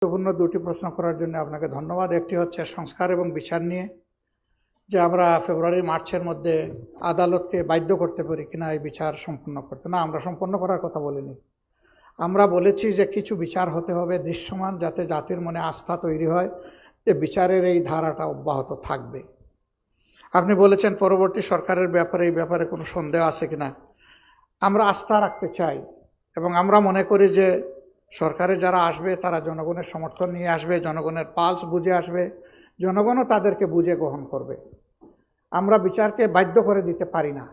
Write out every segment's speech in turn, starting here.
গুরুত্বপূর্ণ দুটি প্রশ্ন করার জন্য আপনাকে ধন্যবাদ। একটি হচ্ছে সংস্কার এবং বিচার নিয়ে, যে আমরা ফেব্রুয়ারি মার্চের মধ্যে আদালতকে বাধ্য করতে পারি কিনা এই বিচার সম্পন্ন করতে। না, আমরা সম্পন্ন করার কথা বলিনি। আমরা বলেছি যে কিছু বিচার হতে হবে দৃশ্যমান, যাতে জাতির মনে আস্থা তৈরি হয় যে বিচারের এই ধারাটা অব্যাহত থাকবে। আপনি বলেছেন পরবর্তী সরকারের ব্যাপারে এই ব্যাপারে কোনো সন্দেহ আছে কিনা। আমরা আস্থা রাখতে চাই এবং আমরা মনে করি যে সরকারে যারা আসবে তারা জনগণের সমর্থন নিয়ে আসবে, জনগণের পালস বুঝে আসবে, জনগণও তাদেরকে বুঝে গ্রহণ করবে। আমরা বিচারকে বাধ্য করে দিতে পারি না।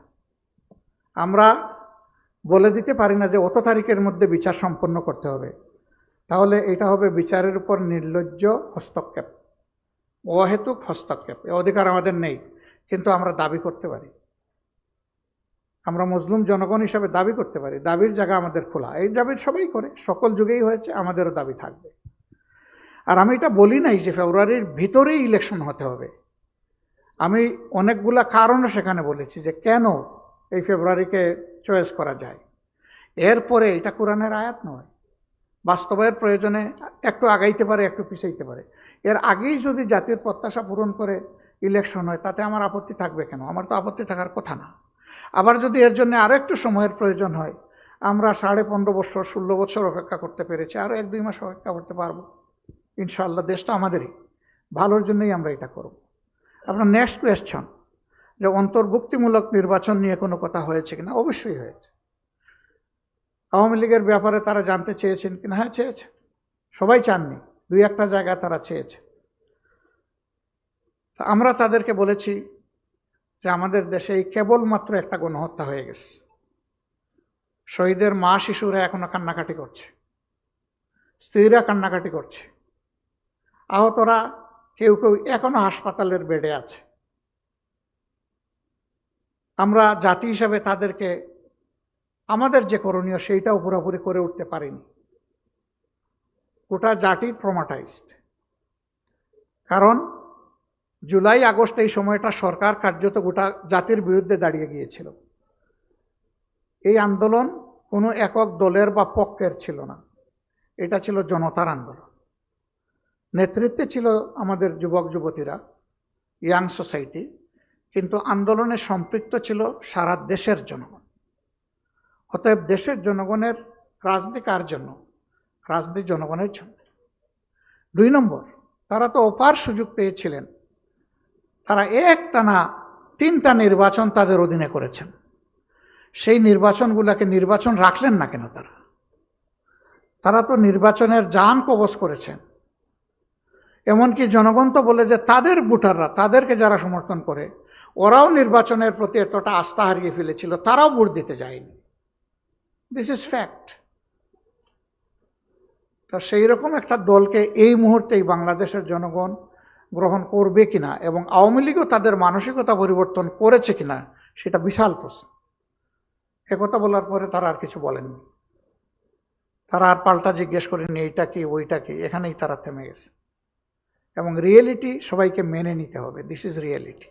আমরা বলে দিতে পারি না যে অত তারিখের মধ্যে বিচার সম্পন্ন করতে হবে, তাহলে এটা হবে বিচারের উপর নির্লজ্জ হস্তক্ষেপ, অহেতুক হস্তক্ষেপ। এ অধিকার আমাদের নেই, কিন্তু আমরা দাবি করতে পারি। আমরা মজলুম জনগণ হিসাবে দাবি করতে পারি। দাবির জায়গা আমাদের খোলা। এই দাবি সবাই করে, সকল যুগেই হয়েছে, আমাদেরও দাবি থাকবে। আর আমি এটা বলি নাই যে ফেব্রুয়ারির ভিতরেই ইলেকশন হতে হবে। আমি অনেকগুলা কারণও সেখানে বলেছি যে কেন এই ফেব্রুয়ারিকে চয়েস করা যায়। এরপরে এটা কোরআনের আয়াত নয়, বাস্তবের প্রয়োজনে একটু আগাইতে পারে, একটু পিছাইতে পারে। এর আগেই যদি জাতির প্রত্যাশা পূরণ করে ইলেকশন হয়, তাতে আমার আপত্তি থাকবে কেন? আমার তো আপত্তি থাকার কথা না। আবার যদি এর জন্য আরও একটু সময়ের প্রয়োজন হয়, আমরা 15.5 বছর 16 বছর অপেক্ষা করতে পেরেছি, আরও 1-2 মাস অপেক্ষা করতে পারবো ইনশাআল্লাহ। দেশটা আমাদেরই, ভালোর জন্যই আমরা এটা করব। আপনার নেক্সট কোয়েশ্চন, যে অন্তর্ভুক্তিমূলক নির্বাচন নিয়ে কোনো কথা হয়েছে কিনা। অবশ্যই হয়েছে। আওয়ামী লীগের ব্যাপারে তারা জানতে চেয়েছেন কিনা? হ্যাঁ, চেয়েছে। সবাই চাননি, 2-1টা জায়গায় তারা চেয়েছে। আমরা তাদেরকে বলেছি যে আমাদের দেশে কেবলমাত্র একটা গণহত্যা হয়ে গেছে। শহীদের মা শিশুরা এখনো কান্নাকাটি করছে, স্ত্রীরা কান্নাকাটি করছে, আহতরা কেউ কেউ এখনো হাসপাতালের বেডে আছে। আমরা জাতি হিসাবে তাদেরকে আমাদের যে করণীয় সেইটাও পুরোপুরি করে উঠতে পারিনি। গোটা জাতি ট্রমাটাইজড। কারণ জুলাই আগস্ট এই সময়টা সরকার কার্যত গোটা জাতির বিরুদ্ধে দাঁড়িয়ে গিয়েছিল। এই আন্দোলন কোনো একক দলের বা পক্ষের ছিল না, এটা ছিল জনতার আন্দোলন। নেতৃত্বে ছিল আমাদের যুবক যুবতীরা, ইয়াং সোসাইটি, কিন্তু আন্দোলনে সম্পৃক্ত ছিল সারা দেশের জনগণ। অতএব দেশের জনগণের রাজনীতি কার জন্য? রাজনীতি জনগণের জন্য। 2 নম্বর, তারা তো অপার সুযোগ পেয়েছিলেন। তারা একটানা 3টা নির্বাচন তাদের অধীনে করেছেন। সেই নির্বাচনগুলোকে নির্বাচন রাখলেন না কেন? তারা তো নির্বাচনের জান কবজ করেছেন। এমনকি জনগণ তো বলে যে তাদের ভোটাররা, তাদেরকে যারা সমর্থন করে, ওরাও নির্বাচনের প্রতি এতটা আস্থা হারিয়ে ফেলেছিল, তারাও ভোট দিতে যায়নি। This is fact. তা সেই রকম একটা দলকে এই মুহূর্তেই বাংলাদেশের জনগণ গ্রহণ করবে কিনা এবং আওয়ামী লীগও তাদের মানসিকতা পরিবর্তন করেছে কিনা, সেটা বিশাল প্রশ্ন। একথা বলার পরে তারা আর কিছু বলেননি। তারা আর পাল্টা জিজ্ঞেস করেনি এইটা কি ওইটা কি, এখানেই তারা থেমে গেছে। এবং রিয়েলিটি সবাইকে মেনে নিতে হবে। This is reality.